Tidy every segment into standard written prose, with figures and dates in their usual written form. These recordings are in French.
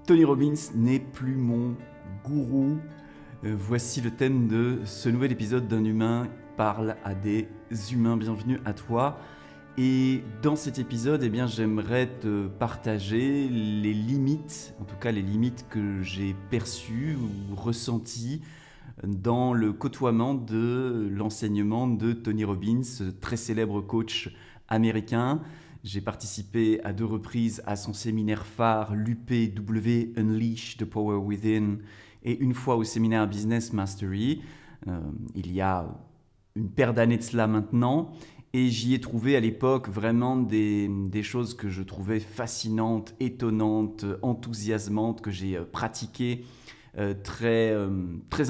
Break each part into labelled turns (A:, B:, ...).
A: Tony Robbins n'est plus mon gourou. Voici le thème de ce nouvel épisode d'un humain parle à des humains. Bienvenue à toi. Et dans cet épisode, j'aimerais te partager les limites, en tout cas les limites que j'ai perçues ou ressenties dans le côtoiement de l'enseignement de Tony Robbins, très célèbre coach américain. J'ai participé à 2 reprises à son séminaire phare, l'UPW, Unleash the Power Within, et une fois au séminaire Business Mastery, il y a une paire d'années de cela maintenant, et j'y ai trouvé à l'époque vraiment des choses que je trouvais fascinantes, étonnantes, enthousiasmantes, que j'ai pratiquées très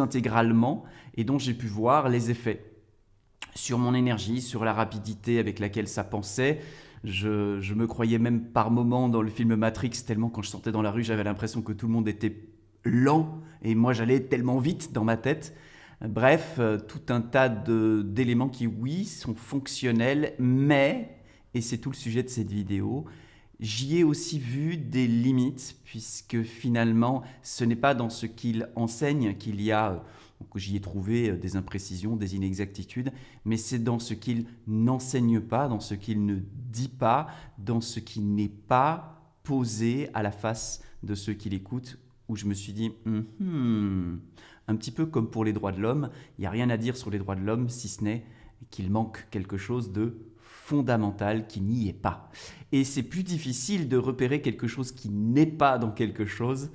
A: intégralement, et dont j'ai pu voir les effets sur mon énergie, sur la rapidité avec laquelle ça pensait. Je me croyais même par moments dans le film Matrix, tellement quand je sortais dans la rue, j'avais l'impression que tout le monde était lent et moi j'allais tellement vite dans ma tête. Bref, tout un tas d'éléments qui, oui, sont fonctionnels, mais, et c'est tout le sujet de cette vidéo, j'y ai aussi vu des limites, puisque finalement, ce n'est pas dans ce qu'il enseigne qu'il y a, que j'y ai trouvé des imprécisions, des inexactitudes, mais c'est dans ce qu'il n'enseigne pas, dans ce qu'il ne dit pas, dans ce qui n'est pas posé à la face de ceux qui l'écoutent, où je me suis dit, un petit peu comme pour les droits de l'homme, il n'y a rien à dire sur les droits de l'homme, si ce n'est qu'il manque quelque chose de fondamental qui n'y est pas. Et c'est plus difficile de repérer quelque chose qui n'est pas dans quelque chose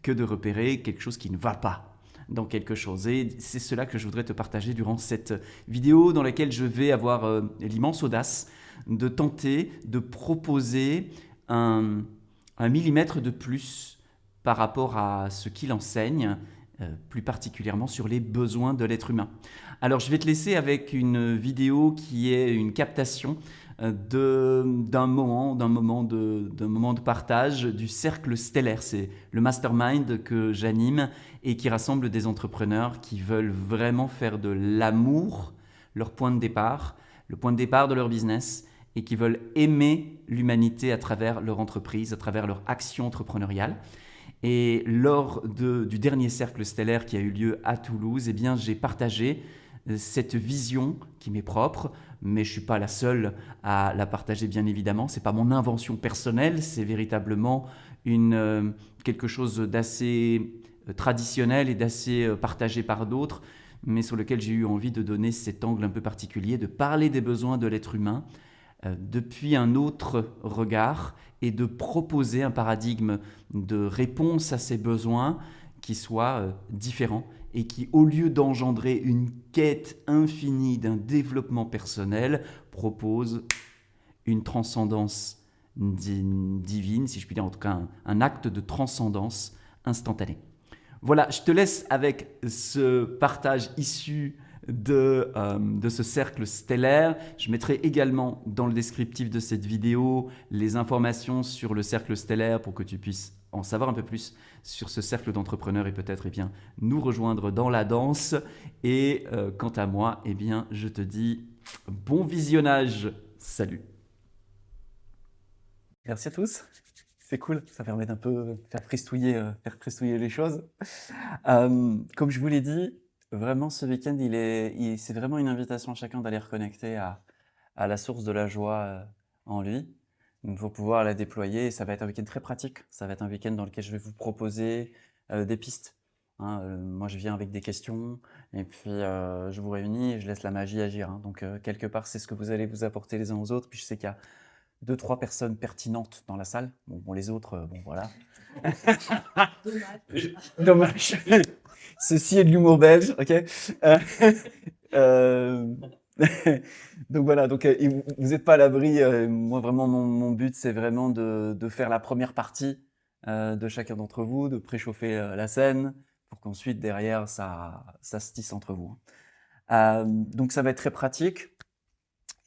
A: que de repérer quelque chose qui ne va pas dans quelque chose. Et c'est cela que je voudrais te partager durant cette vidéo dans laquelle je vais avoir l'immense audace de tenter de proposer un millimètre de plus par rapport à ce qu'il enseigne, plus particulièrement sur les besoins de l'être humain. Alors je vais te laisser avec une vidéo qui est une captation d'un moment de partage du cercle stellaire. C'est le mastermind que j'anime et qui rassemble des entrepreneurs qui veulent vraiment faire de l'amour leur point de départ, le point de départ de leur business, et qui veulent aimer l'humanité à travers leur entreprise, à travers leur action entrepreneuriale. Et lors du dernier cercle stellaire qui a eu lieu à Toulouse, j'ai partagé cette vision qui m'est propre, mais je ne suis pas la seule à la partager bien évidemment. Ce n'est pas mon invention personnelle, c'est véritablement quelque chose d'assez traditionnel et d'assez partagé par d'autres, mais sur lequel j'ai eu envie de donner cet angle un peu particulier, de parler des besoins de l'être humain depuis un autre regard et de proposer un paradigme de réponse à ces besoins qui soit différent et qui, au lieu d'engendrer une quête infinie d'un développement personnel, propose une transcendance divine, si je puis dire, en tout cas un acte de transcendance instantanée. Voilà, je te laisse avec ce partage issu de ce cercle stellaire. Je mettrai également dans le descriptif de cette vidéo les informations sur le cercle stellaire pour que tu puisses en savoir un peu plus sur ce cercle d'entrepreneurs et peut-être nous rejoindre dans la danse. Et quant à moi, je te dis bon visionnage. Salut. Merci à tous. C'est cool, ça permet d'un peu faire fristouiller les choses. Comme je vous l'ai dit, vraiment ce week-end, c'est vraiment une invitation à chacun d'aller reconnecter à la source de la joie en lui. Il faut pouvoir la déployer et ça va être un week-end très pratique. Ça va être un week-end dans lequel je vais vous proposer des pistes. Moi, je viens avec des questions et puis je vous réunis et je laisse la magie agir. Donc, quelque part, c'est ce que vous allez vous apporter les uns aux autres. Puis je sais qu'il y a 2-3 personnes pertinentes dans la salle. Bon les autres, voilà. Dommage. Ceci est de l'humour belge, ok. Donc voilà, vous n'êtes pas à l'abri. Moi, vraiment, mon but, c'est vraiment de faire la première partie de chacun d'entre vous, de préchauffer la scène, pour qu'ensuite, derrière, ça se tisse entre vous. Donc ça va être très pratique.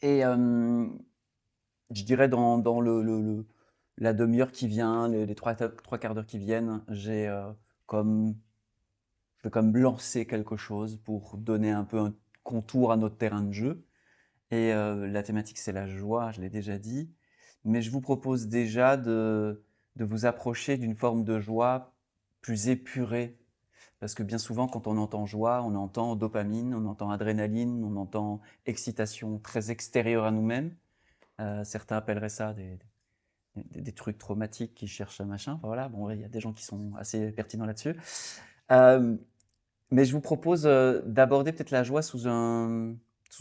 A: Et je dirais dans la demi-heure qui vient, les trois quarts d'heure qui viennent, je vais comme lancer quelque chose pour donner un peu un contour à notre terrain de jeu. Et la thématique, c'est la joie, je l'ai déjà dit. Mais je vous propose déjà de de vous approcher d'une forme de joie plus épurée. Parce que bien souvent, quand on entend joie, on entend dopamine, on entend adrénaline, on entend excitation très extérieure à nous-mêmes. Certains appelleraient ça des trucs traumatiques qui cherchent un machin. Enfin, voilà, bon, il y a des gens qui sont assez pertinents là-dessus. Mais je vous propose d'aborder peut-être la joie sous un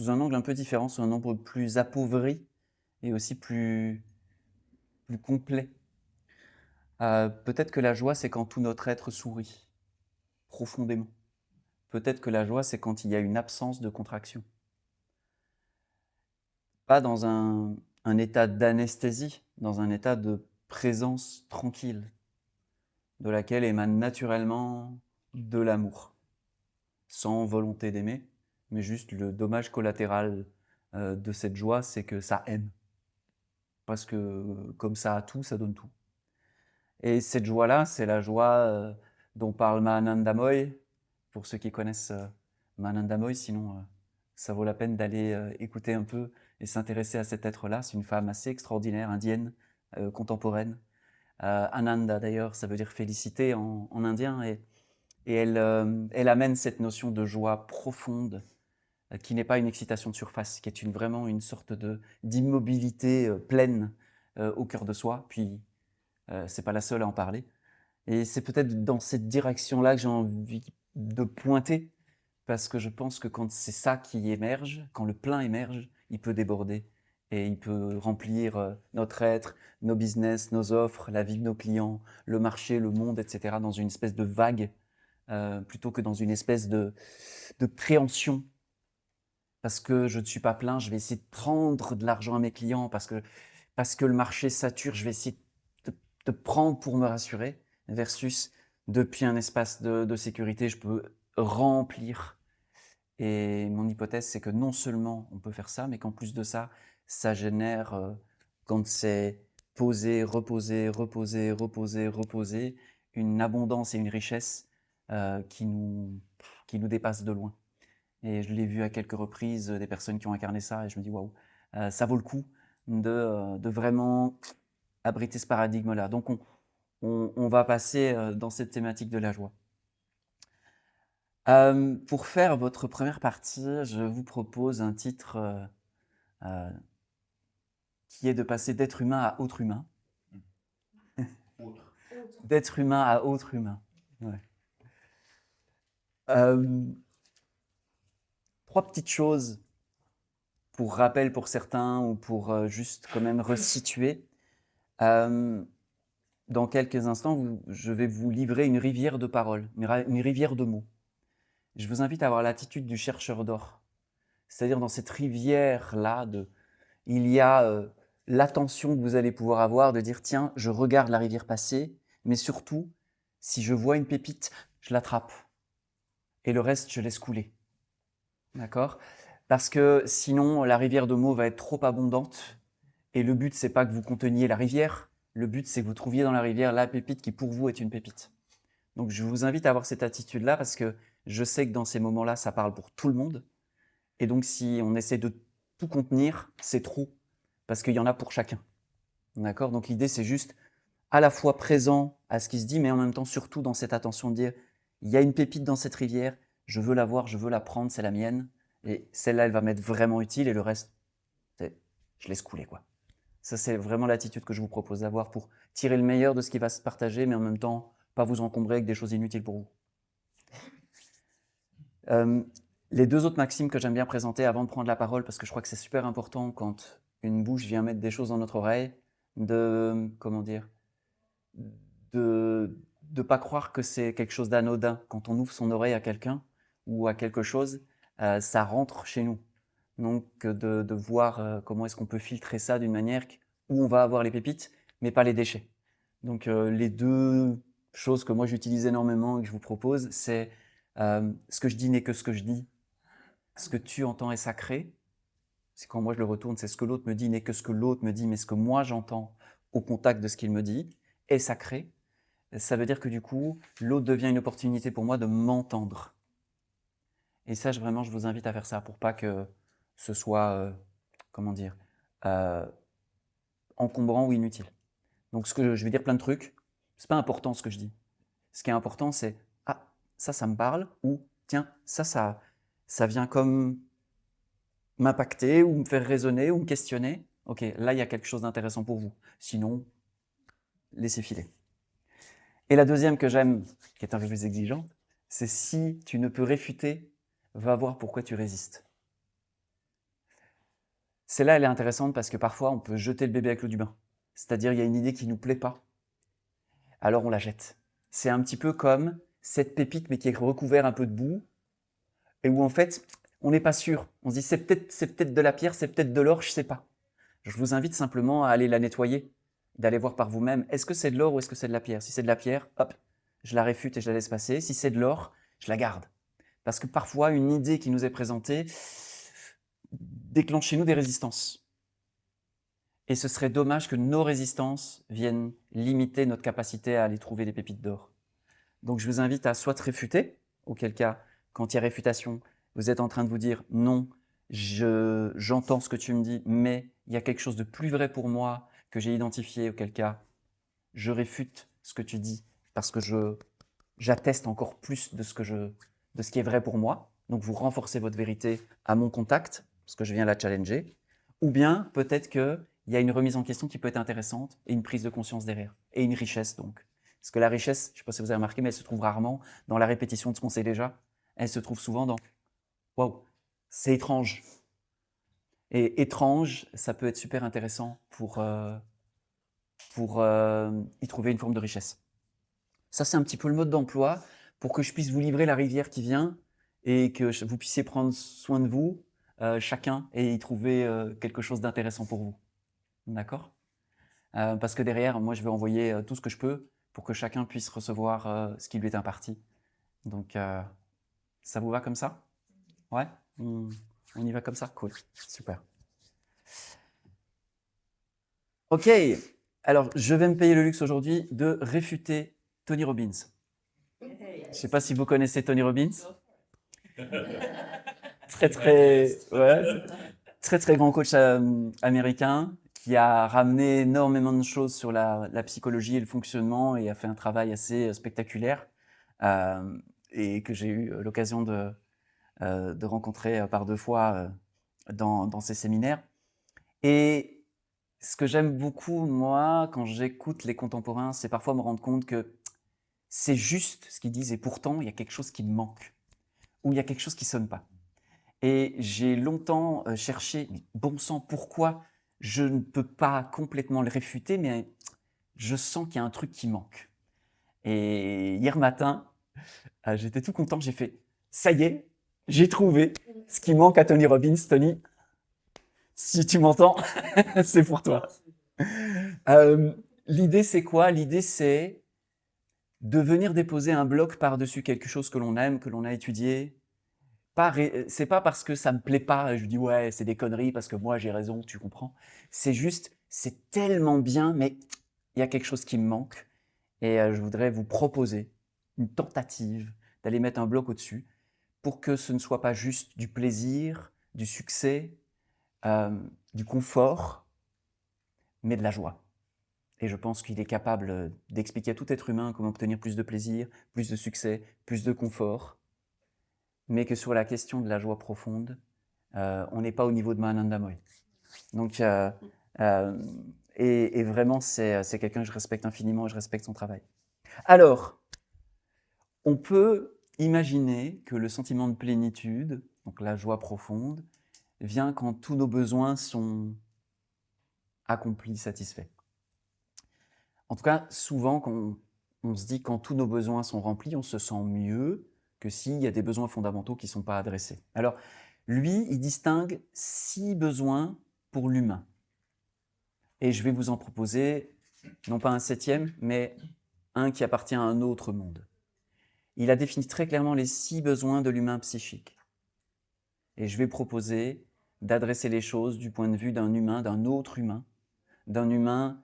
A: angle un peu différent, sous un angle plus appauvri et aussi plus complet. Peut-être que la joie, c'est quand tout notre être sourit profondément. Peut-être que la joie, c'est quand il y a une absence de contraction. Pas dans un état d'anesthésie, dans un état de présence tranquille, de laquelle émane naturellement de l'amour, sans volonté d'aimer, mais juste le dommage collatéral de cette joie, c'est que ça aime. Parce que comme ça a tout, ça donne tout. Et cette joie-là, c'est la joie dont parle Mahananda Moy. Pour ceux qui connaissent Mahananda Moy, sinon ça vaut la peine d'aller écouter un peu et s'intéresser à cet être-là. C'est une femme assez extraordinaire, indienne, contemporaine. Ananda d'ailleurs, ça veut dire félicité en indien. Et elle amène cette notion de joie profonde qui n'est pas une excitation de surface, qui est vraiment une sorte d'immobilité pleine au cœur de soi. Puis c'est pas la seule à en parler. Et c'est peut-être dans cette direction-là que j'ai envie de pointer, parce que je pense que quand c'est ça qui émerge, quand le plein émerge, il peut déborder et il peut remplir notre être, nos business, nos offres, la vie de nos clients, le marché, le monde, etc., dans une espèce de vague, plutôt que dans une espèce de préhension. Parce que je ne suis pas plein, je vais essayer de prendre de l'argent à mes clients, parce que le marché sature, je vais essayer de prendre pour me rassurer, versus depuis un espace de sécurité, je peux remplir. Et mon hypothèse, c'est que non seulement on peut faire ça, mais qu'en plus de ça, ça génère, quand c'est posé, reposé, reposé, reposé, reposé, une abondance et une richesse qui nous dépassent de loin. Et je l'ai vu à quelques reprises, des personnes qui ont incarné ça, et je me dis waouh, ça vaut le coup de vraiment abriter ce paradigme-là. Donc on va passer dans cette thématique de la joie. Pour faire votre première partie, je vous propose un titre qui est de passer d'être humain à autre humain. D'être humain à autre humain. Ouais. Trois petites choses pour rappel pour certains ou pour juste quand même resituer. Dans quelques instants, je vais vous livrer une rivière de paroles, une rivière de mots. Je vous invite à avoir l'attitude du chercheur d'or. C'est-à-dire dans cette rivière-là, il y a l'attention que vous allez pouvoir avoir de dire tiens, je regarde la rivière passer, mais surtout, si je vois une pépite, je l'attrape. Et le reste, je laisse couler. D'accord ? Parce que sinon, la rivière de mots va être trop abondante. Et le but, c'est pas que vous conteniez la rivière. Le but, c'est que vous trouviez dans la rivière la pépite qui, pour vous, est une pépite. Donc, je vous invite à avoir cette attitude-là parce que je sais que dans ces moments-là, ça parle pour tout le monde. Et donc, si on essaie de tout contenir, c'est trop parce qu'il y en a pour chacun. D'accord ? Donc, l'idée, c'est juste à la fois présent à ce qui se dit, mais en même temps, surtout dans cette attention de dire il y a une pépite dans cette rivière, je veux la voir, je veux la prendre, c'est la mienne. Et celle-là, elle va m'être vraiment utile et le reste, je laisse couler, quoi. Ça, c'est vraiment l'attitude que je vous propose d'avoir pour tirer le meilleur de ce qui va se partager, mais en même temps, pas vous encombrer avec des choses inutiles pour vous. Les deux autres maximes que j'aime bien présenter avant de prendre la parole, parce que je crois que c'est super important quand une bouche vient mettre des choses dans notre oreille, de pas croire que c'est quelque chose d'anodin. Quand on ouvre son oreille à quelqu'un ou à quelque chose, ça rentre chez nous. Donc de voir comment est-ce qu'on peut filtrer ça d'une manière où on va avoir les pépites, mais pas les déchets. Donc les deux choses que moi j'utilise énormément et que je vous propose, c'est ce que je dis n'est que ce que je dis. Ce que tu entends est sacré. C'est quand moi je le retourne, c'est ce que l'autre me dit n'est que ce que l'autre me dit, mais ce que moi j'entends au contact de ce qu'il me dit est sacré. Ça veut dire que du coup, l'autre devient une opportunité pour moi de m'entendre. Et ça, vraiment, je vous invite à faire ça pour pas que ce soit, encombrant ou inutile. Donc je vais dire plein de trucs, c'est pas important ce que je dis. Ce qui est important, c'est « Ah, ça me parle » ou « Tiens, ça vient comme m'impacter ou me faire raisonner ou me questionner. Ok, là, il y a quelque chose d'intéressant pour vous. Sinon, laissez filer. » Et la deuxième que j'aime, qui est un peu plus exigeante, c'est si tu ne peux réfuter, va voir pourquoi tu résistes. Celle-là, elle est intéressante parce que parfois, on peut jeter le bébé avec l'eau du bain. C'est-à-dire, il y a une idée qui ne nous plaît pas, alors on la jette. C'est un petit peu comme cette pépite, mais qui est recouverte un peu de boue, et où en fait, on n'est pas sûr. On se dit, c'est peut-être de la pierre, c'est peut-être de l'or, je ne sais pas. Je vous invite simplement à aller la nettoyer, d'aller voir par vous-même, est-ce que c'est de l'or ou est-ce que c'est de la pierre? Si c'est de la pierre, hop, je la réfute et je la laisse passer. Si c'est de l'or, je la garde. Parce que parfois, une idée qui nous est présentée déclenche chez nous des résistances. Et ce serait dommage que nos résistances viennent limiter notre capacité à aller trouver des pépites d'or. Donc je vous invite à soit réfuter, auquel cas, quand il y a réfutation, vous êtes en train de vous dire « Non, j'entends ce que tu me dis, mais il y a quelque chose de plus vrai pour moi que j'ai identifié, auquel cas, je réfute ce que tu dis parce que j'atteste encore plus de ce qui est vrai pour moi. Donc vous renforcez votre vérité à mon contact, parce que je viens la challenger. Ou bien peut-être qu'il y a une remise en question qui peut être intéressante et une prise de conscience derrière. Et une richesse donc. Parce que la richesse, je ne sais pas si vous avez remarqué, mais elle se trouve rarement dans la répétition de ce qu'on sait déjà. Elle se trouve souvent dans « Waouh, c'est étrange ». Et étrange, ça peut être super intéressant pour y trouver une forme de richesse. Ça, c'est un petit peu le mode d'emploi pour que je puisse vous livrer la rivière qui vient et que vous puissiez prendre soin de vous, chacun, et y trouver quelque chose d'intéressant pour vous. D'accord? Parce que derrière, moi, je vais envoyer tout ce que je peux pour que chacun puisse recevoir ce qui lui est imparti. Donc, ça vous va comme ça? Ouais? On y va comme ça? Cool. Super. Ok. Alors, je vais me payer le luxe aujourd'hui de réfuter Tony Robbins. Je ne sais pas si vous connaissez Tony Robbins. Très grand coach américain qui a ramené énormément de choses sur la psychologie et le fonctionnement et a fait un travail assez spectaculaire et que j'ai eu l'occasion de rencontrer par 2 fois dans ces séminaires. Et ce que j'aime beaucoup, moi, quand j'écoute les contemporains, c'est parfois me rendre compte que c'est juste ce qu'ils disent et pourtant, il y a quelque chose qui me manque ou il y a quelque chose qui ne sonne pas. Et j'ai longtemps cherché, mais bon sang, pourquoi je ne peux pas complètement le réfuter, mais je sens qu'il y a un truc qui manque. Et hier matin, j'étais tout content, j'ai fait « Ça y est, j'ai trouvé ce qui manque à Tony Robbins. Tony, si tu m'entends, c'est pour toi. » L'idée, c'est quoi? L'idée, c'est de venir déposer un bloc par-dessus quelque chose que l'on aime, que l'on a étudié. C'est pas parce que ça me plaît pas, je dis ouais, c'est des conneries parce que moi j'ai raison, tu comprends. C'est juste, c'est tellement bien, mais il y a quelque chose qui me manque. Et je voudrais vous proposer une tentative d'aller mettre un bloc au-dessus pour que ce ne soit pas juste du plaisir, du succès, du confort, mais de la joie. Et je pense qu'il est capable d'expliquer à tout être humain comment obtenir plus de plaisir, plus de succès, plus de confort, mais que sur la question de la joie profonde, on n'est pas au niveau de Mahananda Moy. Donc, et vraiment, c'est quelqu'un que je respecte infiniment et je respecte son travail. Alors, on peut imaginer que le sentiment de plénitude, donc la joie profonde, vient quand tous nos besoins sont accomplis, satisfaits. En tout cas, souvent, quand on se dit quand tous nos besoins sont remplis, on se sent mieux que s'il y a des besoins fondamentaux qui ne sont pas adressés. Alors, lui, il distingue 6 besoins pour l'humain. Et je vais vous en proposer, non pas un 7e, mais un qui appartient à un autre monde. Il a défini très clairement les 6 besoins de l'humain psychique. Et je vais proposer d'adresser les choses du point de vue d'un humain, d'un autre humain, d'un humain,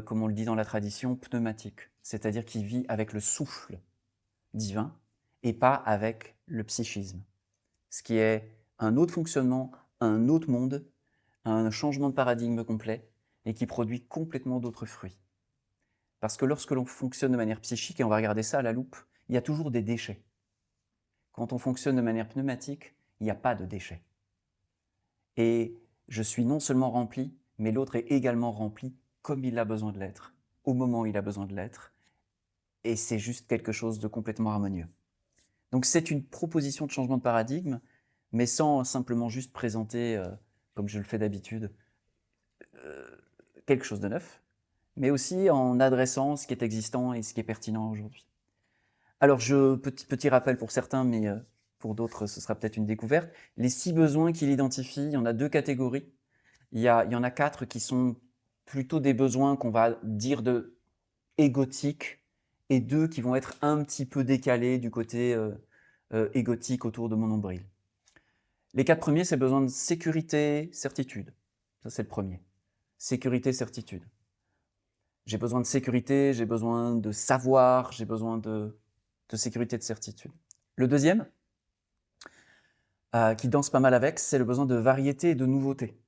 A: comme on le dit dans la tradition, pneumatique, c'est-à-dire qui vit avec le souffle divin et pas avec le psychisme, ce qui est un autre fonctionnement, un autre monde, un changement de paradigme complet et qui produit complètement d'autres fruits.
B: Parce que lorsque l'on fonctionne de manière psychique, et on va regarder ça à la loupe, il y a toujours des déchets. Quand on fonctionne de manière pneumatique, il n'y a pas de déchets. Et je suis non seulement rempli, mais l'autre est également rempli comme il a besoin de l'être, au moment où il a besoin de l'être. Et c'est juste quelque chose de complètement harmonieux. Donc c'est une proposition de changement de paradigme, mais sans simplement juste présenter, comme je le fais d'habitude, quelque chose de neuf, mais aussi en adressant ce qui est existant et ce qui est pertinent aujourd'hui. Alors, petit rappel pour certains, mais pour d'autres, ce sera peut-être une découverte. Les 6 besoins qu'il identifie, il y en a 2 catégories. Il y en a 4 qui sont plutôt des besoins qu'on va dire de égotiques et 2 qui vont être un petit peu décalés du côté égotique autour de mon nombril. Les 4 premiers, c'est besoin de sécurité, certitude. Ça, c'est le premier. Sécurité, certitude. J'ai besoin de sécurité, j'ai besoin de savoir, j'ai besoin de sécurité, de certitude. Le deuxième, qui danse pas mal avec, c'est le besoin de variété et de nouveauté.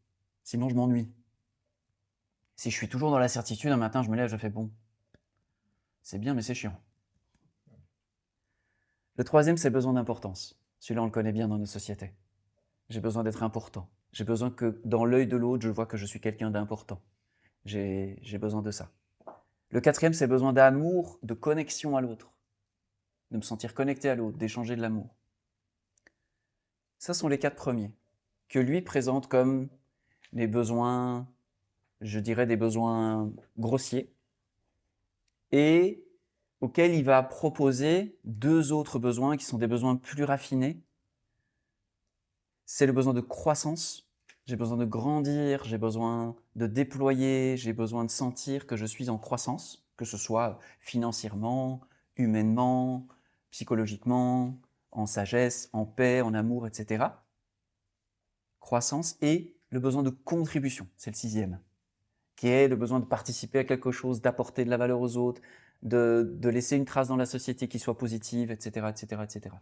B: Sinon, je m'ennuie. Si je suis toujours dans la certitude, un matin, je me lève, je fais bon. C'est bien, mais c'est chiant. Le troisième, c'est le besoin d'importance. Celui-là, on le connaît bien dans nos sociétés. J'ai besoin d'être important. J'ai besoin que dans l'œil de l'autre, je vois que je suis quelqu'un d'important. J'ai besoin de ça. Le quatrième, c'est le besoin d'amour, de connexion à l'autre. De me sentir connecté à l'autre, d'échanger de l'amour. Ça sont les 4 premiers, que lui présente comme les besoins, je dirais des besoins grossiers, et auxquels il va proposer 2 autres besoins qui sont des besoins plus raffinés. C'est le besoin de croissance. J'ai besoin de grandir, j'ai besoin de déployer, j'ai besoin de sentir que je suis en croissance, que ce soit financièrement, humainement, psychologiquement, en sagesse, en paix, en amour, etc. Croissance et le besoin de contribution, c'est le 6e, qui est le besoin de participer à quelque chose, d'apporter de la valeur aux autres, de laisser une trace dans la société qui soit positive, etc., etc., etc.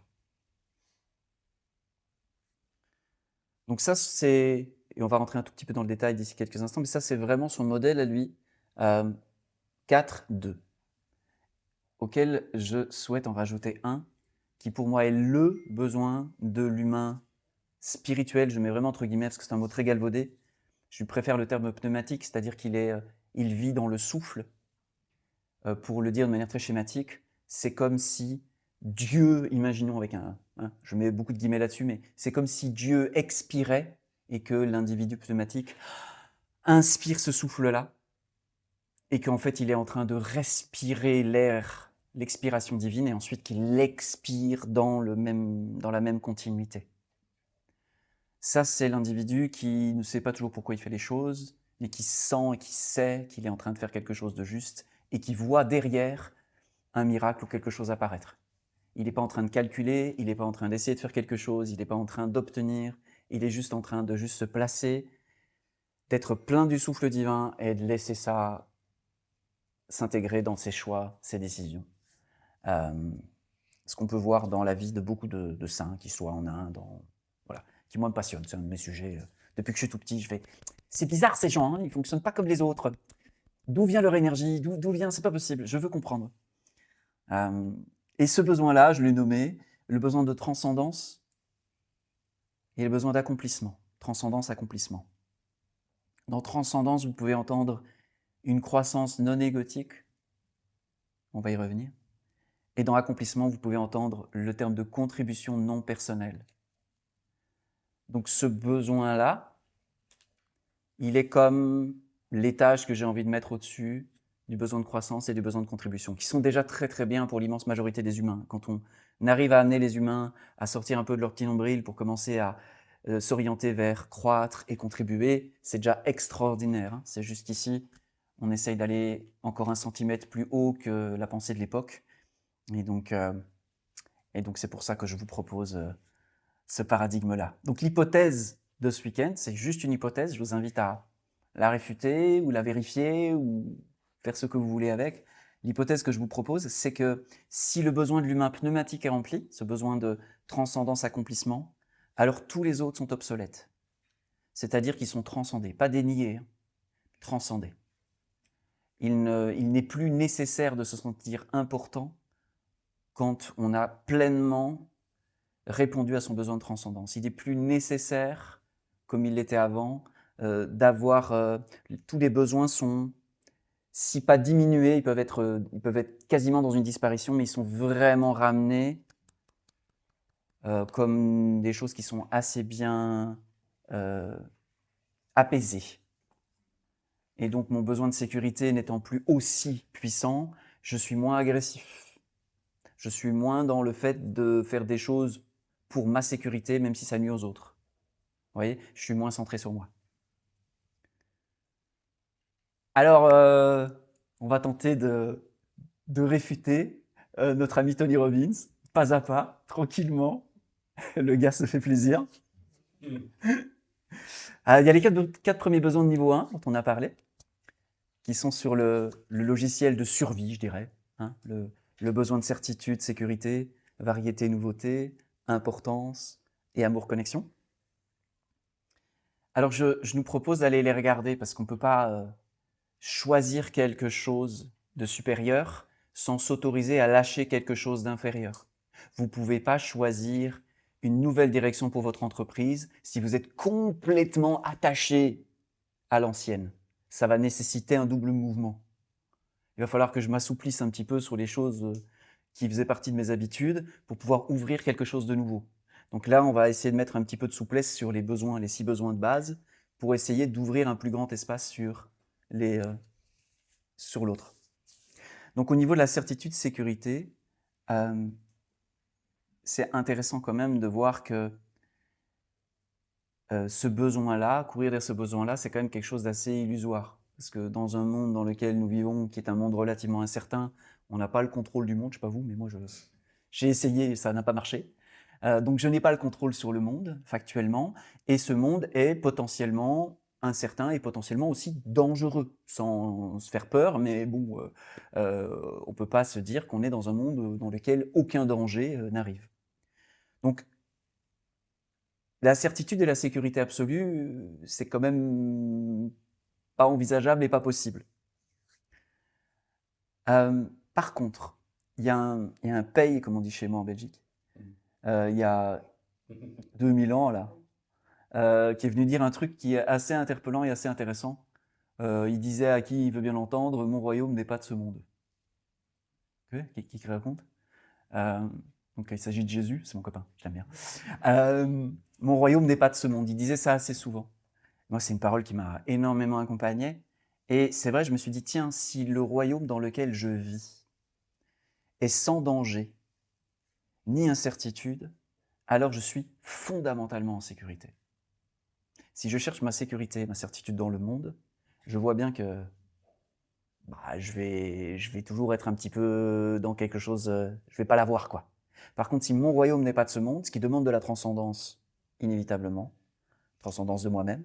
B: Donc ça, c'est, et on va rentrer un tout petit peu dans le détail d'ici quelques instants, mais ça, c'est vraiment son modèle à lui, 4-2, auquel je souhaite en rajouter un, qui pour moi est le besoin de l'humain spirituel, je mets vraiment entre guillemets, parce que c'est un mot très galvaudé. Je préfère le terme pneumatique, c'est-à-dire il vit dans le souffle. Pour le dire de manière très schématique, c'est comme si Dieu, imaginons avec je mets beaucoup de guillemets là-dessus, mais c'est comme si Dieu expirait et que l'individu pneumatique inspire ce souffle-là et qu'en fait il est en train de respirer l'air, l'expiration divine, et ensuite qu'il l'expire dans la même continuité. Ça, c'est l'individu qui ne sait pas toujours pourquoi il fait les choses, mais qui sent et qui sait qu'il est en train de faire quelque chose de juste et qui voit derrière un miracle ou quelque chose apparaître. Il n'est pas en train de calculer, il n'est pas en train d'essayer de faire quelque chose, il n'est pas en train d'obtenir, il est juste en train de juste se placer, d'être plein du souffle divin et de laisser ça s'intégrer dans ses choix, ses décisions. Ce qu'on peut voir dans la vie de beaucoup de saints, qui soient en Inde, voilà, qui moi me passionne, c'est un de mes sujets. Depuis que je suis tout petit, je fais « c'est bizarre ces gens, hein, ils ne fonctionnent pas comme les autres. D'où vient leur énergie? D'où vient? C'est pas possible, je veux comprendre. » Et ce besoin-là, je l'ai nommé le besoin de transcendance et le besoin d'accomplissement. Transcendance, accomplissement. Dans transcendance, vous pouvez entendre une croissance non égotique, on va y revenir. Et dans accomplissement, vous pouvez entendre le terme de contribution non personnelle. Donc ce besoin-là, il est comme l'étage que j'ai envie de mettre au-dessus du besoin de croissance et du besoin de contribution, qui sont déjà très très bien pour l'immense majorité des humains. Quand on arrive à amener les humains à sortir un peu de leur petit nombril pour commencer à s'orienter vers croître et contribuer, c'est déjà extraordinaire. Hein. C'est juste ici, on essaye d'aller encore 1 centimètre plus haut que la pensée de l'époque. Et donc c'est pour ça que je vous propose ce paradigme-là. Donc l'hypothèse de ce week-end, c'est juste une hypothèse, je vous invite à la réfuter ou la vérifier ou faire ce que vous voulez avec. L'hypothèse que je vous propose, c'est que si le besoin de l'humain pneumatique est rempli, ce besoin de transcendance, accomplissement, alors tous les autres sont obsolètes. C'est-à-dire qu'ils sont transcendés, pas déniés, transcendés. il n'est plus nécessaire de se sentir important quand on a pleinement répondu à son besoin de transcendance. Il n'est plus nécessaire, comme il l'était avant, d'avoir... tous les besoins sont, si pas diminués, ils peuvent être quasiment dans une disparition, mais ils sont vraiment ramenés comme des choses qui sont assez bien apaisées. Et donc mon besoin de sécurité n'étant plus aussi puissant, je suis moins agressif. Je suis moins dans le fait de faire des choses pour ma sécurité, même si ça nuit aux autres. Vous voyez, je suis moins centré sur moi. Alors, on va tenter de réfuter notre ami Tony Robbins, pas à pas, tranquillement. Le gars se fait plaisir. Il y a les 4 premiers besoins de niveau 1 dont on a parlé, qui sont sur le logiciel de survie, je dirais. Hein, le besoin de certitude, sécurité, variété, nouveauté, importance et amour-connexion. Alors, je nous propose d'aller les regarder parce qu'on ne peut pas choisir quelque chose de supérieur sans s'autoriser à lâcher quelque chose d'inférieur. Vous ne pouvez pas choisir une nouvelle direction pour votre entreprise si vous êtes complètement attaché à l'ancienne. Ça va nécessiter un double mouvement. Il va falloir que je m'assouplisse un petit peu sur les choses qui faisaient partie de mes habitudes pour pouvoir ouvrir quelque chose de nouveau. Donc là, on va essayer de mettre un petit peu de souplesse sur les besoins, les 6 besoins de base, pour essayer d'ouvrir un plus grand espace sur l'autre. Donc au niveau de la certitude sécurité, c'est intéressant quand même de voir que ce besoin-là, courir vers ce besoin-là, c'est quand même quelque chose d'assez illusoire. Parce que dans un monde dans lequel nous vivons, qui est un monde relativement incertain, on n'a pas le contrôle du monde, je ne sais pas vous, mais moi j'ai essayé et ça n'a pas marché. Donc je n'ai pas le contrôle sur le monde, factuellement, et ce monde est potentiellement incertain et potentiellement aussi dangereux, sans se faire peur, mais bon, on ne peut pas se dire qu'on est dans un monde dans lequel aucun danger n'arrive. Donc la certitude et la sécurité absolue, c'est quand même pas envisageable et pas possible. Par contre, il y a un paye, comme on dit chez moi en Belgique, il y a 2000 ans, là, qui est venu dire un truc qui est assez interpellant et assez intéressant. Il disait à qui il veut bien l'entendre, mon royaume n'est pas de ce monde. Qui raconte donc il s'agit de Jésus, c'est mon copain, je l'aime bien. Mon royaume n'est pas de ce monde, il disait ça assez souvent. Moi, c'est une parole qui m'a énormément accompagné. Et c'est vrai, je me suis dit, tiens, si le royaume dans lequel je vis est sans danger, ni incertitude, alors je suis fondamentalement en sécurité. Si je cherche ma sécurité, ma certitude dans le monde, je vois bien que je vais toujours être un petit peu dans quelque chose, je ne vais pas l'avoir, quoi. Par contre, si mon royaume n'est pas de ce monde, ce qui demande de la transcendance, inévitablement, transcendance de moi-même,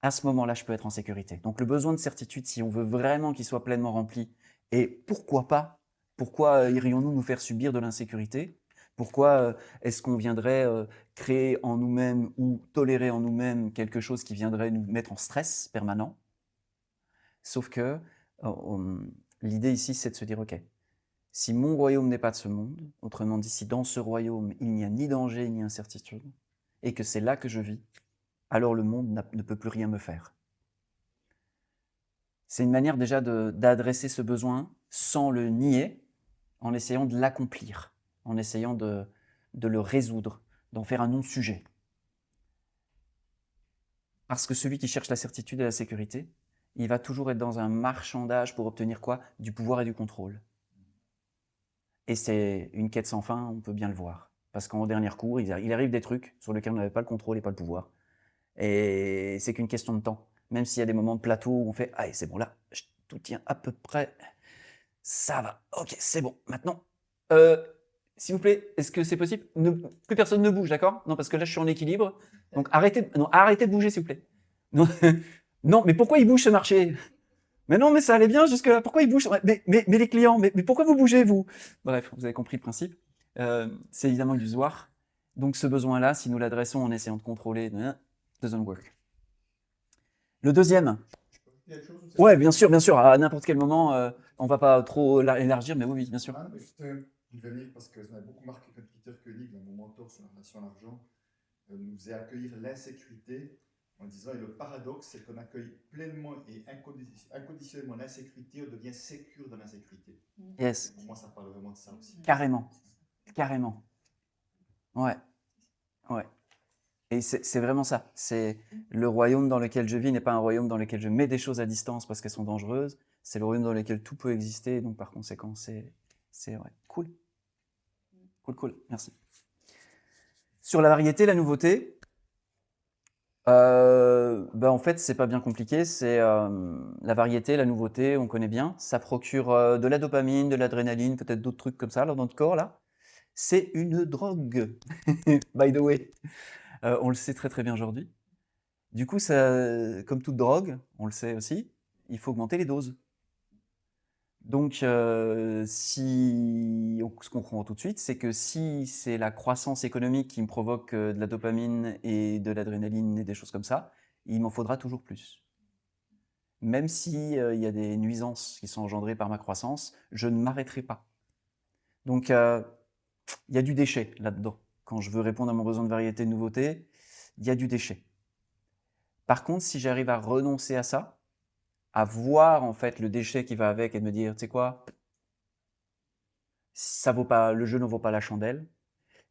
B: à ce moment-là, je peux être en sécurité. Donc le besoin de certitude, si on veut vraiment qu'il soit pleinement rempli, et pourquoi pas, pourquoi irions-nous nous faire subir de l'insécurité? Pourquoi est-ce qu'on viendrait créer en nous-mêmes ou tolérer en nous-mêmes quelque chose qui viendrait nous mettre en stress permanent? Sauf que l'idée ici, c'est de se dire, ok, si mon royaume n'est pas de ce monde, autrement dit, si dans ce royaume, il n'y a ni danger ni incertitude, et que c'est là que je vis, alors le monde ne peut plus rien me faire. C'est une manière déjà d'adresser ce besoin sans le nier, en essayant de l'accomplir, en essayant de le résoudre, d'en faire un non-sujet. Parce que celui qui cherche la certitude et la sécurité, il va toujours être dans un marchandage pour obtenir quoi? Du pouvoir et du contrôle. Et c'est une quête sans fin, on peut bien le voir. Parce qu'en dernier recours, il arrive des trucs sur lesquels on n'avait pas le contrôle et pas le pouvoir. Et c'est qu'une question de temps. Même s'il y a des moments de plateau où on fait « Ah, c'est bon, là, je tout tiens à peu près, ça va, ok, c'est bon, maintenant, s'il vous plaît, est-ce que c'est possible? Plus personne ne bouge, d'accord? Non, parce que là, je suis en équilibre, donc arrêtez de bouger, s'il vous plaît. Non, non, mais pourquoi il bouge ce marché? Mais non, mais ça allait bien jusque-là, pourquoi il bouge? Mais les clients, mais pourquoi vous bougez, vous? Bref, vous avez compris le principe. C'est évidemment illusoire. Donc ce besoin-là, si nous l'adressons en essayant de contrôler, doesn't work. Le deuxième.
C: quelque chose ou c'est
B: Ouais,
C: juste-
B: bien sûr, à n'importe quel moment, on va pas trop élargir, mais oui, bien sûr.
C: Ah, mais juste venir parce que ça m'a beaucoup marqué quand Peter Koenig, mon mentor sur la relation à l'argent, nous faisait accueillir l'insécurité en disant, et le paradoxe, c'est qu'on accueille pleinement et inconditionnellement l'insécurité, on devient sécure dans l'insécurité.
B: Yes,
C: Pour moi, ça parle vraiment de ça aussi.
B: carrément, carrément. Ouais, ouais. Et c'est vraiment ça. C'est le royaume dans lequel je vis n'est pas un royaume dans lequel je mets des choses à distance parce qu'elles sont dangereuses. C'est le royaume dans lequel tout peut exister. Donc, par conséquent, c'est ouais. Cool. Cool. Merci. Sur la variété, la nouveauté, en fait, c'est pas bien compliqué. C'est la variété, la nouveauté, on connaît bien. Ça procure de la dopamine, de l'adrénaline, peut-être d'autres trucs comme ça dans notre corps là. C'est une drogue, by the way. On le sait très très bien aujourd'hui. Du coup, ça, comme toute drogue, on le sait aussi, il faut augmenter les doses. Donc, ce qu'on comprend tout de suite, c'est que si c'est la croissance économique qui me provoque de la dopamine et de l'adrénaline et des choses comme ça, il m'en faudra toujours plus. Même si il y a des nuisances qui sont engendrées par ma croissance, je ne m'arrêterai pas. Donc, il y a du déchet là-dedans. Quand je veux répondre à mon besoin de variété et de nouveauté, il y a du déchet. Par contre, si j'arrive à renoncer à ça, à voir en fait le déchet qui va avec et de me dire, tu sais quoi, ça vaut pas, le jeu ne vaut pas la chandelle,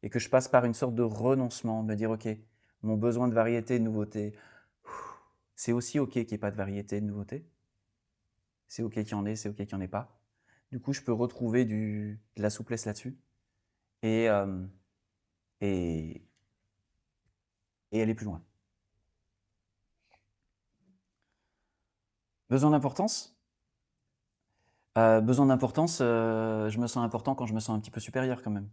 B: et que je passe par une sorte de renoncement, de me dire, ok, mon besoin de variété et de nouveauté, c'est aussi ok qu'il n'y ait pas de variété et de nouveauté, c'est ok qu'il y en ait, c'est ok qu'il n'y en ait pas. Du coup, je peux retrouver de la souplesse là-dessus et, et, et aller plus loin. Besoin d'importance. Besoin d'importance, je me sens important quand je me sens un petit peu supérieur quand même.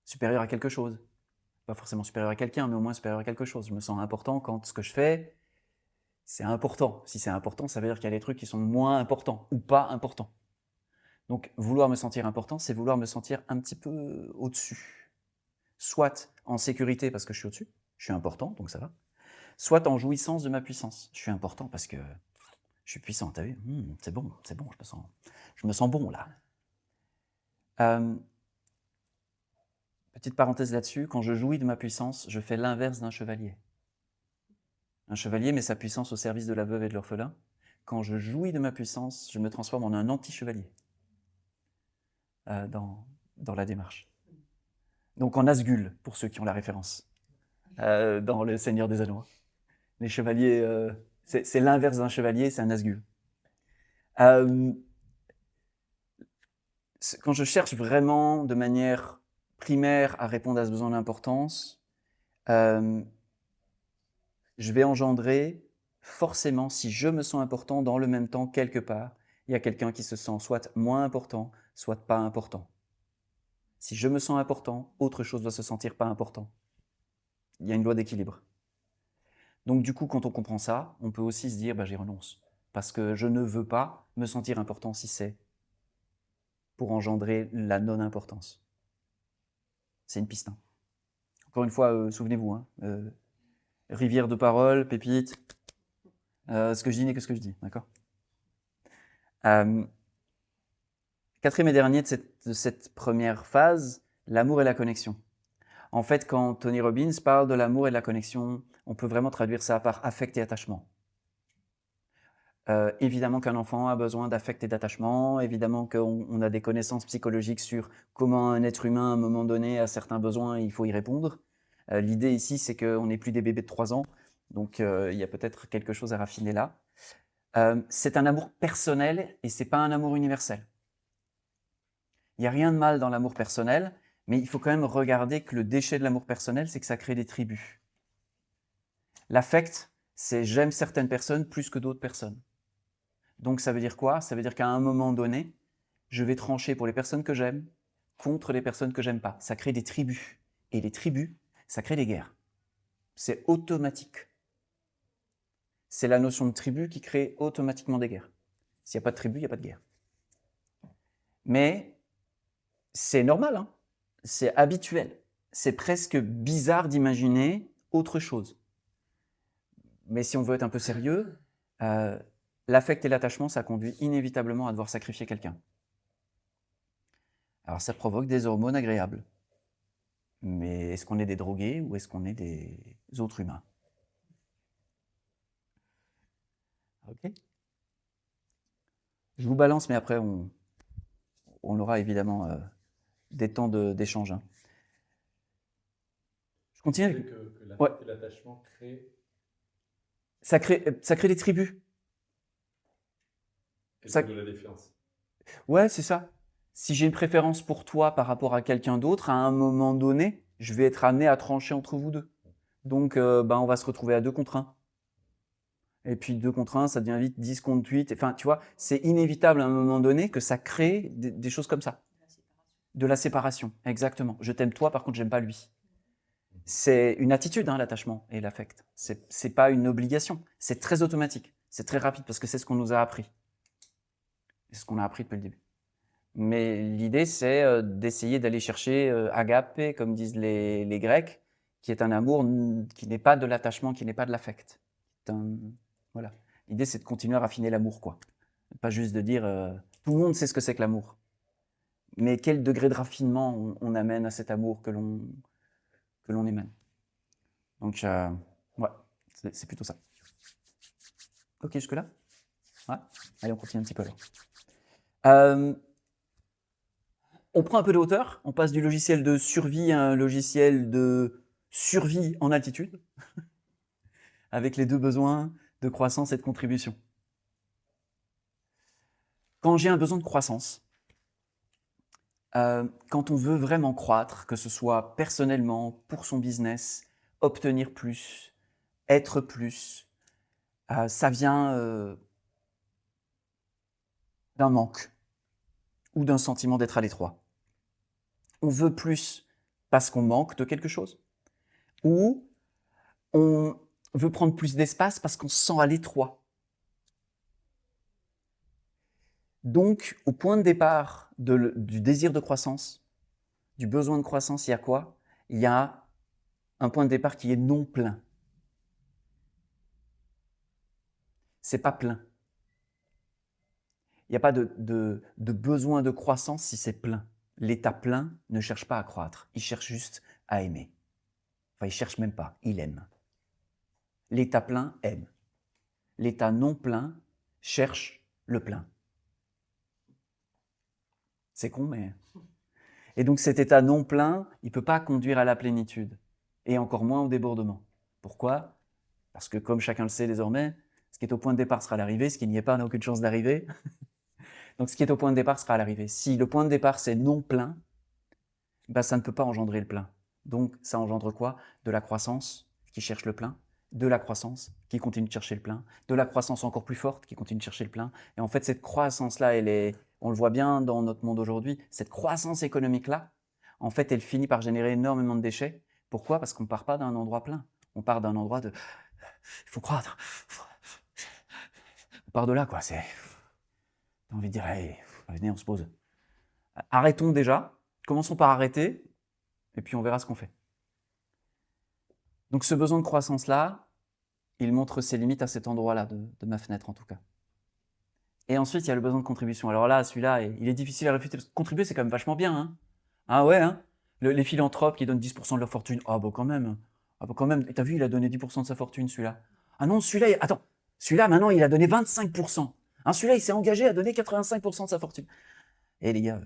B: Supérieur à quelque chose. Pas forcément supérieur à quelqu'un, mais au moins supérieur à quelque chose. Je me sens important quand ce que je fais, c'est important. Si c'est important, ça veut dire qu'il y a des trucs qui sont moins importants ou pas importants. Donc vouloir me sentir important, c'est vouloir me sentir un petit peu au-dessus. Soit en sécurité parce que je suis au-dessus, je suis important, donc ça va. Soit en jouissance de ma puissance. Je suis important parce que je suis puissant, t'as vu? C'est bon, je me sens bon là. Petite parenthèse là-dessus, quand je jouis de ma puissance, je fais l'inverse d'un chevalier. Un chevalier met sa puissance au service de la veuve et de l'orphelin. Quand je jouis de ma puissance, je me transforme en un anti-chevalier dans la démarche. Donc en Asgul, pour ceux qui ont la référence, dans Le Seigneur des Anneaux. Les chevaliers, c'est l'inverse d'un chevalier, c'est un Asgul. Quand je cherche vraiment de manière primaire à répondre à ce besoin d'importance, je vais engendrer forcément, si je me sens important, dans le même temps, quelque part, il y a quelqu'un qui se sent soit moins important, soit pas important. Si je me sens important, autre chose doit se sentir pas important. Il y a une loi d'équilibre. Donc du coup, quand on comprend ça, on peut aussi se dire, j'y renonce. Parce que je ne veux pas me sentir important si c'est pour engendrer la non-importance. C'est une piste. Hein. Encore une fois, souvenez-vous, rivière de parole, pépite, ce que je dis n'est que ce que je dis, d'accord? Quatrième et dernier de cette première phase, l'amour et la connexion. En fait, quand Tony Robbins parle de l'amour et de la connexion, on peut vraiment traduire ça par affect et attachement. Évidemment qu'un enfant a besoin d'affect et d'attachement, évidemment qu'on a des connaissances psychologiques sur comment un être humain, à un moment donné, a certains besoins et il faut y répondre. L'idée ici, c'est qu'on n'est plus des bébés de 3 ans, donc il y a peut-être quelque chose à raffiner là. C'est un amour personnel et c'est pas un amour universel. Il n'y a rien de mal dans l'amour personnel, mais il faut quand même regarder que le déchet de l'amour personnel, c'est que ça crée des tribus. L'affect, c'est j'aime certaines personnes plus que d'autres personnes. Donc ça veut dire quoi? Ça veut dire qu'à un moment donné, je vais trancher pour les personnes que j'aime contre les personnes que j'aime pas. Ça crée des tribus. Et les tribus, ça crée des guerres. C'est automatique. C'est la notion de tribu qui crée automatiquement des guerres. S'il n'y a pas de tribu, il n'y a pas de guerre. Mais c'est normal, hein, c'est habituel. C'est presque bizarre d'imaginer autre chose. Mais si on veut être un peu sérieux, l'affect et l'attachement, ça conduit inévitablement à devoir sacrifier quelqu'un. Alors ça provoque des hormones agréables. Mais est-ce qu'on est des drogués ou est-ce qu'on est des autres humains? Ok. Je vous balance, mais après on aura évidemment des temps d'échange. Hein. Je continue.
D: C'est que
B: Ouais.
D: l'affect et l'attachement créent
B: Ça crée des tribus.
D: et
B: Ça-
D: de la défiance.
B: Ouais, c'est ça. Si j'ai une préférence pour toi par rapport à quelqu'un d'autre, à un moment donné, je vais être amené à trancher entre vous deux. Donc, on va se retrouver à 2 contre 1. Et puis 2 contre 1, ça devient vite 10 contre 8. Enfin, tu vois, c'est inévitable à un moment donné que ça crée des choses comme ça. De la séparation, exactement. Je t'aime toi, par contre, j'aime pas lui. C'est une attitude, hein, l'attachement et l'affect. C'est pas une obligation. C'est très automatique. C'est très rapide parce que c'est ce qu'on nous a appris. C'est ce qu'on a appris depuis le début. Mais l'idée, c'est d'essayer d'aller chercher agapé, comme disent les Grecs, qui est un amour qui n'est pas de l'attachement, qui n'est pas de l'affect. Voilà. L'idée, c'est de continuer à raffiner l'amour, quoi. Pas juste de dire tout le monde sait ce que c'est que l'amour. Mais quel degré de raffinement on amène à cet amour que l'on émane. Donc, ouais, c'est plutôt ça. Ok, jusque-là? Ouais. Allez, on continue un petit peu alors. On prend un peu de hauteur, on passe du logiciel de survie à un logiciel de survie en altitude, avec les 2 besoins de croissance et de contribution. Quand j'ai un besoin de croissance, quand on veut vraiment croître, que ce soit personnellement, pour son business, obtenir plus, être plus, ça vient d'un manque ou d'un sentiment d'être à l'étroit. On veut plus parce qu'on manque de quelque chose, ou on veut prendre plus d'espace parce qu'on se sent à l'étroit. Donc, au point de départ du désir de croissance, du besoin de croissance, il y a quoi? Il y a un point de départ qui est non plein. C'est pas plein. Il n'y a pas de besoin de croissance si c'est plein. L'état plein ne cherche pas à croître, il cherche juste à aimer. Enfin, il cherche même pas, il aime. L'état plein aime. L'état non plein cherche le plein. C'est con, mais... Et donc cet état non plein, il ne peut pas conduire à la plénitude, et encore moins au débordement. Pourquoi? Parce que comme chacun le sait désormais, ce qui est au point de départ sera l'arrivée, ce qui n'y est pas n'a aucune chance d'arriver. Donc ce qui est au point de départ sera l'arrivée. Si le point de départ c'est non plein, ça ne peut pas engendrer le plein. Donc ça engendre quoi? De la croissance qui cherche le plein, de la croissance qui continue de chercher le plein, de la croissance encore plus forte qui continue de chercher le plein. Et en fait, cette croissance-là, on le voit bien dans notre monde aujourd'hui, cette croissance économique-là, en fait, elle finit par générer énormément de déchets. Pourquoi? Parce qu'on ne part pas d'un endroit plein. On part d'un endroit de... Il faut croître. On part de là, quoi. T'as envie de dire, hey, venez, on se pose. Arrêtons déjà. Commençons par arrêter, et puis on verra ce qu'on fait. Donc ce besoin de croissance-là, il montre ses limites à cet endroit-là, de ma fenêtre en tout cas. Et ensuite, il y a le besoin de contribution. Alors là, celui-là, il est difficile à réfuter, parce que contribuer, c'est quand même vachement bien. Hein. Ah ouais, hein, les philanthropes qui donnent 10% de leur fortune. Ah bah quand même. Ah bah quand même. T'as vu, il a donné 10% de sa fortune, celui-là. Ah non, celui-là, attends. Celui-là, maintenant, il a donné 25%. Hein, celui-là, il s'est engagé à donner 85% de sa fortune. Et les gars,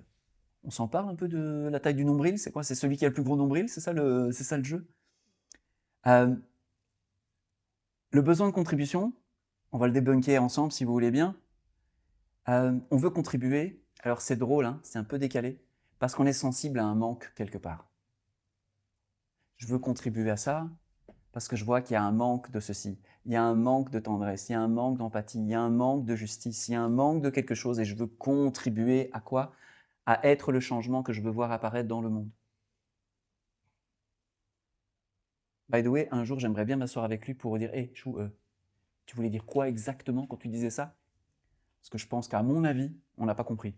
B: on s'en parle un peu de la taille du nombril? C'est quoi? C'est celui qui a le plus gros nombril? C'est ça le jeu? Le besoin de contribution, on va le débunker ensemble si vous voulez bien. On veut contribuer, alors c'est drôle, hein, c'est un peu décalé, parce qu'on est sensible à un manque quelque part. Je veux contribuer à ça parce que je vois qu'il y a un manque de ceci, il y a un manque de tendresse, il y a un manque d'empathie, il y a un manque de justice, il y a un manque de quelque chose et je veux contribuer à quoi? À être le changement que je veux voir apparaître dans le monde. By the way, un jour, j'aimerais bien m'asseoir avec lui pour dire « Hey, Chou, tu voulais dire quoi exactement quand tu disais ça ?» Parce que je pense qu'à mon avis, on n'a pas compris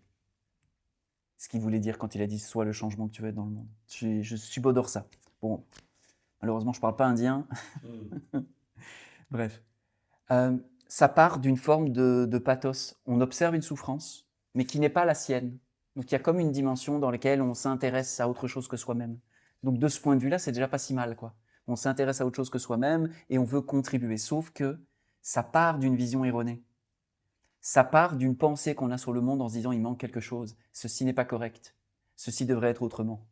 B: ce qu'il voulait dire quand il a dit « Sois le changement que tu veux être dans le monde ». Je subodore ça. Bon, malheureusement, je ne parle pas indien. Bref. ça part d'une forme de pathos. On observe une souffrance, mais qui n'est pas la sienne. Donc il y a comme une dimension dans laquelle on s'intéresse à autre chose que soi-même. Donc de ce point de vue-là, c'est déjà pas si mal, quoi. On s'intéresse à autre chose que soi-même et on veut contribuer. Sauf que ça part d'une vision erronée. Ça part d'une pensée qu'on a sur le monde en se disant il manque quelque chose. Ceci n'est pas correct. Ceci devrait être autrement.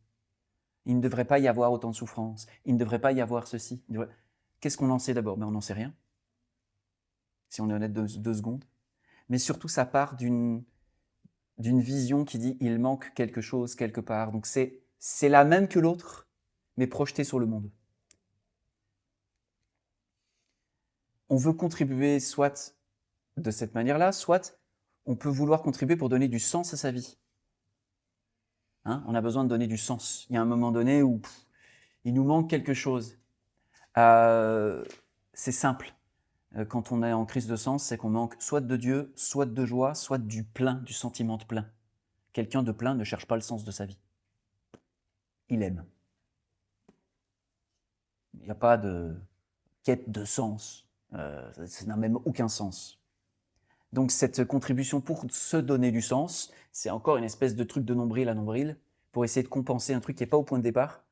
B: Il ne devrait pas y avoir autant de souffrance. Il ne devrait pas y avoir ceci. Qu'est-ce qu'on en sait d'abord? Ben, on n'en sait rien. Si on est honnête 2 secondes. Mais surtout, ça part d'une vision qui dit il manque quelque chose quelque part. Donc c'est la même que l'autre, mais projetée sur le monde. On veut contribuer soit de cette manière-là, soit on peut vouloir contribuer pour donner du sens à sa vie. Hein, on a besoin de donner du sens. Il y a un moment donné où il nous manque quelque chose. C'est simple. Quand on est en crise de sens, c'est qu'on manque soit de Dieu, soit de joie, soit du plein, du sentiment de plein. Quelqu'un de plein ne cherche pas le sens de sa vie. Il aime. Il n'y a pas de quête de sens. Ça n'a même aucun sens. Donc cette contribution pour se donner du sens, c'est encore une espèce de truc de nombril à nombril pour essayer de compenser un truc qui n'est pas au point de départ.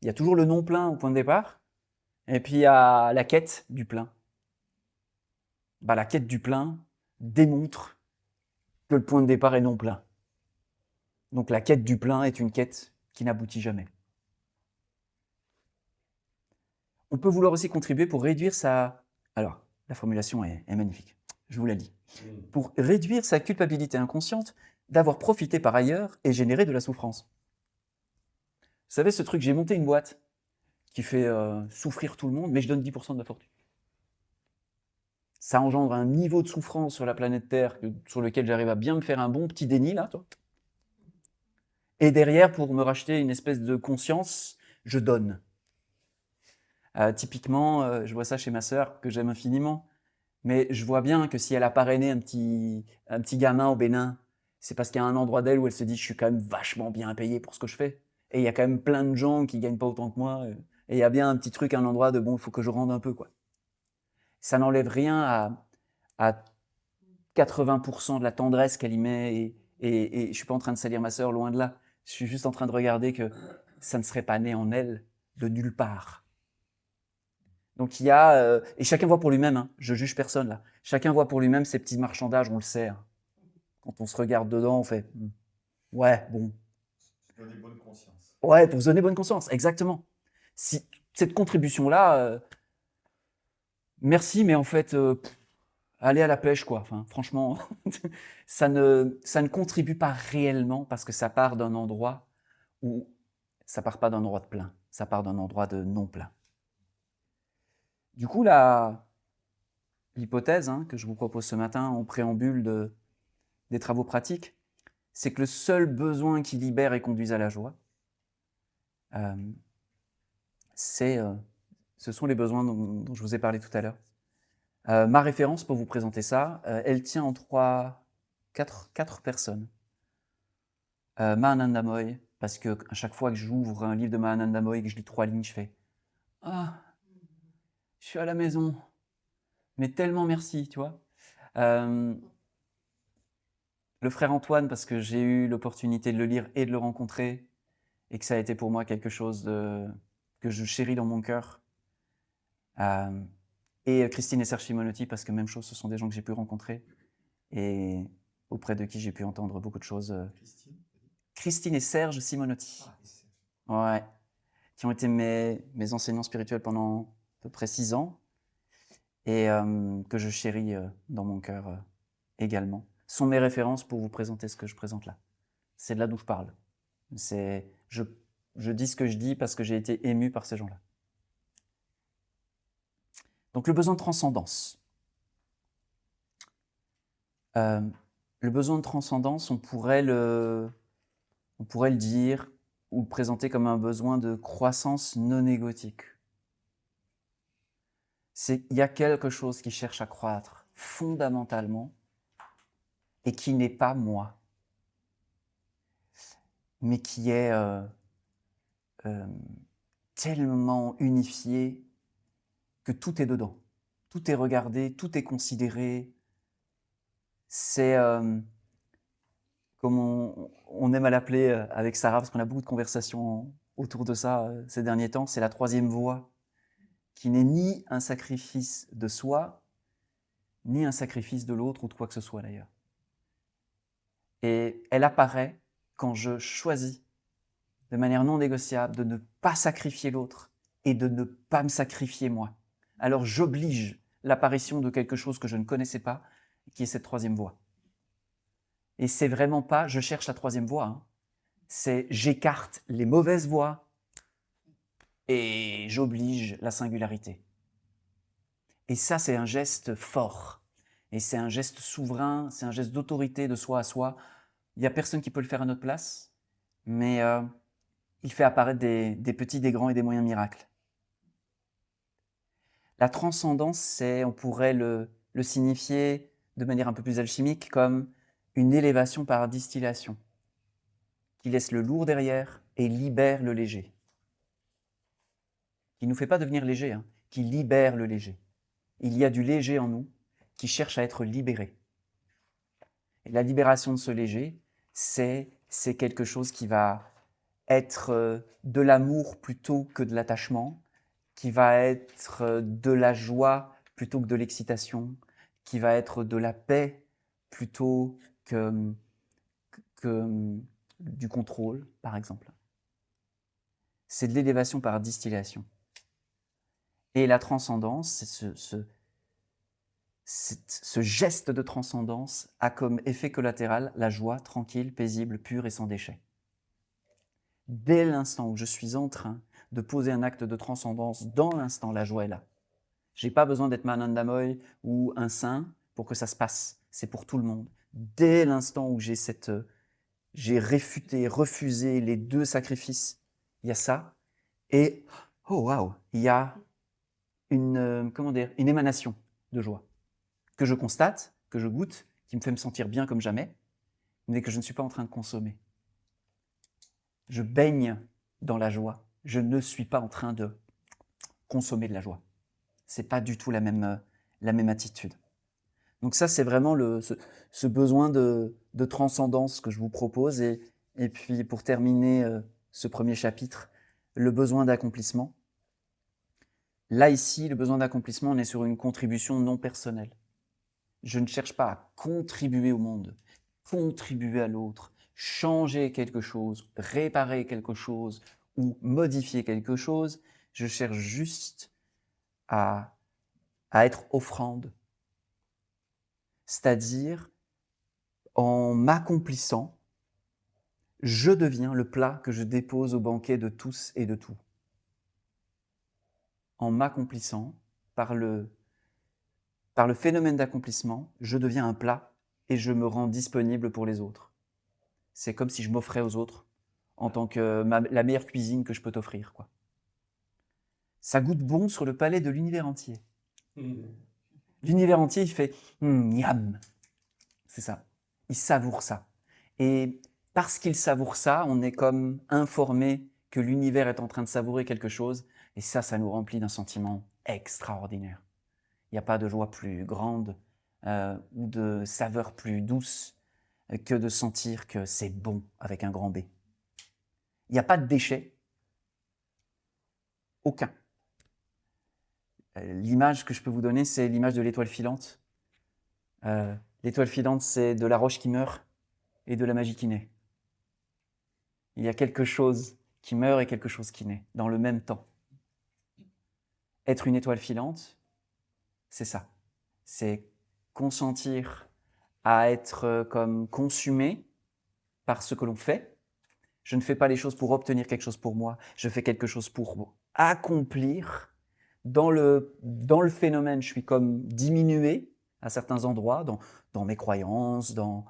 B: Il y a toujours le non plein au point de départ, et puis il y a la quête du plein. Bah, la quête du plein démontre que le point de départ est non plein. Donc la quête du plein est une quête qui n'aboutit jamais. On peut vouloir aussi contribuer pour réduire sa... Alors, la formulation est magnifique, je vous la lis. Pour réduire sa culpabilité inconsciente d'avoir profité par ailleurs et généré de la souffrance. Vous savez, ce truc, j'ai monté une boîte qui fait souffrir tout le monde, mais je donne 10% de ma fortune. Ça engendre un niveau de souffrance sur la planète Terre sur lequel j'arrive à bien me faire un bon petit déni, là, toi. Et derrière, pour me racheter une espèce de conscience, je donne. Typiquement, je vois ça chez ma sœur, que j'aime infiniment, mais je vois bien que si elle a parrainé un petit gamin au Bénin, c'est parce qu'il y a un endroit d'elle où elle se dit « je suis quand même vachement bien payé pour ce que je fais ». Et il y a quand même plein de gens qui gagnent pas autant que moi, et il y a bien un petit truc, un endroit de « bon, il faut que je rende un peu ». Quoi. Ça n'enlève rien à 80% de la tendresse qu'elle y met, et je suis pas en train de salir ma sœur, loin de là. Je suis juste en train de regarder que ça ne serait pas né en elle de nulle part. Donc il y a, et chacun voit pour lui-même, hein, je juge personne là, chacun voit pour lui-même ses petits marchandages, on le sait. Hein. Quand on se regarde dedans, on fait ouais, bon.
C: Donner bonne conscience.
B: Ouais, pour se donner bonne conscience, exactement. Si, cette contribution-là, merci, mais en fait, allez à la pêche, quoi. Enfin, franchement, ça ne contribue pas réellement parce que ça part d'un endroit où ça part pas d'un endroit de plein, ça part d'un endroit de non plein. Du coup, l'hypothèse que je vous propose ce matin en préambule des travaux pratiques, c'est que le seul besoin qui libère et conduise à la joie, ce sont les besoins dont je vous ai parlé tout à l'heure. Ma référence pour vous présenter ça, elle tient en 4 personnes. Mahananda Moy, parce que à chaque fois que j'ouvre un livre de Mahananda Moy et que je lis 3 lignes, je fais « Ah, je suis à la maison, mais tellement merci, tu vois. » Le frère Antoine, parce que j'ai eu l'opportunité de le lire et de le rencontrer, et que ça a été pour moi quelque chose que je chéris dans mon cœur. Et Christine et Serge Simonotti, parce que même chose, ce sont des gens que j'ai pu rencontrer, et auprès de qui j'ai pu entendre beaucoup de choses. Christine et Serge Simonotti. Ouais. Qui ont été mes enseignants spirituels pendant à peu près 6 ans, et que je chéris dans mon cœur également. Sont mes références pour vous présenter ce que je présente là. C'est de là d'où je parle. Je dis ce que je dis parce que j'ai été ému par ces gens-là. Donc le besoin de transcendance. Le besoin de transcendance, on pourrait le dire ou le présenter comme un besoin de croissance non égotique. Il y a quelque chose qui cherche à croître fondamentalement et qui n'est pas moi, mais qui est tellement unifié que tout est dedans. tout est regardé, tout est considéré. C'est, comme on aime à l'appeler avec Sarah, parce qu'on a beaucoup de conversations autour de ça ces derniers temps, c'est la troisième voie, qui n'est ni un sacrifice de soi, ni un sacrifice de l'autre ou de quoi que ce soit d'ailleurs. Et elle apparaît quand je choisis de manière non négociable de ne pas sacrifier l'autre et de ne pas me sacrifier moi. Alors j'oblige l'apparition de quelque chose que je ne connaissais pas, qui est cette troisième voie. Et c'est vraiment pas je cherche la troisième voie, hein. C'est j'écarte les mauvaises voies et j'oblige la singularité. Et ça, c'est un geste fort. Et c'est un geste souverain, c'est un geste d'autorité de soi à soi. Il n'y a personne qui peut le faire à notre place, mais il fait apparaître des petits, des grands et des moyens miracles. La transcendance, on pourrait le signifier de manière un peu plus alchimique comme une élévation par distillation, qui laisse le lourd derrière et libère le léger. Qui ne nous fait pas devenir léger, hein, qui libère le léger. Il y a du léger en nous qui cherche à être libéré. Et la libération de ce léger, c'est quelque chose qui va être de l'amour plutôt que de l'attachement, qui va être de la joie plutôt que de l'excitation, qui va être de la paix plutôt que du contrôle, par exemple. C'est de l'élévation par distillation. Et la transcendance, c'est ce geste de transcendance a comme effet collatéral la joie tranquille, paisible, pure et sans déchet. Dès l'instant où je suis en train de poser un acte de transcendance, dans l'instant, la joie est là. Je n'ai pas besoin d'être Manandamoy ou un saint pour que ça se passe. C'est pour tout le monde. Dès l'instant où j'ai réfuté, refusé les deux sacrifices, il y a ça. Et, oh waouh, il y a une émanation de joie que je constate, que je goûte, qui me fait me sentir bien comme jamais, mais que je ne suis pas en train de consommer. Je baigne dans la joie. Je ne suis pas en train de consommer de la joie. C'est pas du tout la même attitude. Donc ça, c'est vraiment ce besoin de transcendance que je vous propose. Et puis, pour terminer ce premier chapitre, le besoin d'accomplissement. Là, ici, le besoin d'accomplissement, on est sur une contribution non personnelle. Je ne cherche pas à contribuer au monde, contribuer à l'autre, changer quelque chose, réparer quelque chose ou modifier quelque chose. Je cherche juste à être offrande. C'est-à-dire, en m'accomplissant, je deviens le plat que je dépose au banquet de tous et de tout. En m'accomplissant, par le phénomène d'accomplissement, je deviens un plat et je me rends disponible pour les autres. C'est comme si je m'offrais aux autres en tant que la meilleure cuisine que je peux t'offrir, quoi. Ça goûte bon sur le palais de l'univers entier. L'univers entier, il fait miam. C'est ça. Il savoure ça. Et parce qu'il savoure ça, on est comme informé que l'univers est en train de savourer quelque chose. Et ça nous remplit d'un sentiment extraordinaire. Il n'y a pas de joie plus grande ou de saveur plus douce que de sentir que c'est bon avec un grand B. Il n'y a pas de déchet. Aucun. L'image que je peux vous donner, c'est l'image de l'étoile filante. L'étoile filante, c'est de la roche qui meurt et de la magie qui naît. Il y a quelque chose qui meurt et quelque chose qui naît dans le même temps. Être une étoile filante, c'est ça. C'est consentir à être comme consumé par ce que l'on fait. Je ne fais pas les choses pour obtenir quelque chose pour moi, je fais quelque chose pour accomplir. Dans le phénomène, je suis comme diminué à certains endroits, dans mes croyances, dans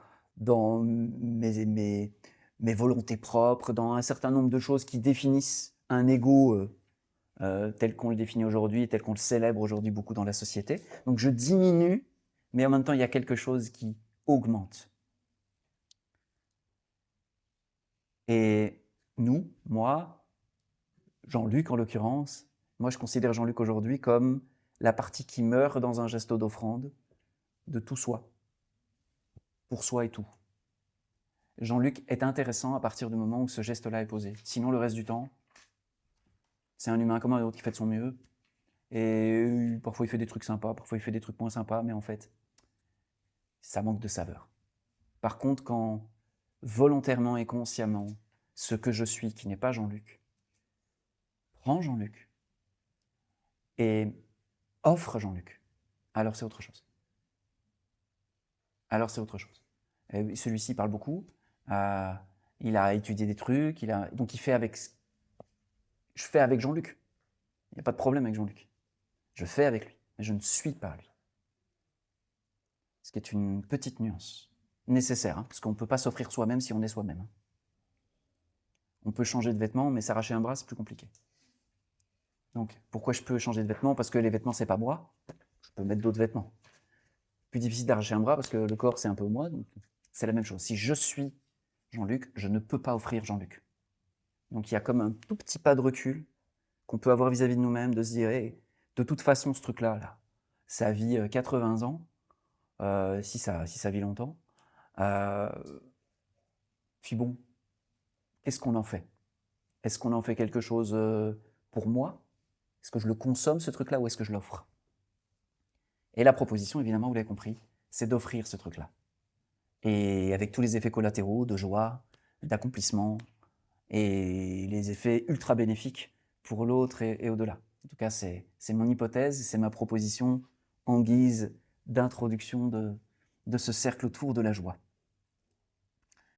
B: mes volontés propres, dans un certain nombre de choses qui définissent un ego tel qu'on le définit aujourd'hui, tel qu'on le célèbre aujourd'hui beaucoup dans la société. Donc je diminue, mais en même temps, il y a quelque chose qui augmente. Et nous, moi, Jean-Luc en l'occurrence, moi je considère Jean-Luc aujourd'hui comme la partie qui meurt dans un geste d'offrande de tout soi, pour soi et tout. Jean-Luc est intéressant à partir du moment où ce geste-là est posé. Sinon, le reste du temps, c'est un humain comme un autre qui fait de son mieux. Et parfois, il fait des trucs sympas, parfois, il fait des trucs moins sympas, mais en fait, ça manque de saveur. Par contre, quand volontairement et consciemment, ce que je suis, qui n'est pas Jean-Luc, prend Jean-Luc et offre Jean-Luc, alors c'est autre chose. Alors c'est autre chose. Et celui-ci parle beaucoup, il a étudié des trucs, donc il fait avec... Je fais avec Jean-Luc. Il n'y a pas de problème avec Jean-Luc. Je fais avec lui, mais je ne suis pas lui. Ce qui est une petite nuance nécessaire, parce qu'on ne peut pas s'offrir soi-même si on est soi-même. On peut changer de vêtements, mais s'arracher un bras, c'est plus compliqué. Donc, pourquoi je peux changer de vêtements? Parce que les vêtements, c'est pas moi. Je peux mettre d'autres vêtements. Plus difficile d'arracher un bras parce que le corps, c'est un peu moi. Donc c'est la même chose. Si je suis Jean-Luc, je ne peux pas offrir Jean-Luc. Donc il y a comme un tout petit pas de recul qu'on peut avoir vis-à-vis de nous-mêmes, de se dire, hey, de toute façon, ce truc-là, là, ça vit 80 ans, si ça vit longtemps. Puis bon, qu'est-ce qu'on en fait? Est-ce qu'on en fait quelque chose pour moi? Est-ce que je le consomme, ce truc-là, ou est-ce que je l'offre? Et la proposition, évidemment, vous l'avez compris, c'est d'offrir ce truc-là. Et avec tous les effets collatéraux de joie, d'accomplissement, et les effets ultra bénéfiques pour l'autre et au-delà. En tout cas, c'est mon hypothèse, c'est ma proposition en guise d'introduction de ce cercle autour de la joie.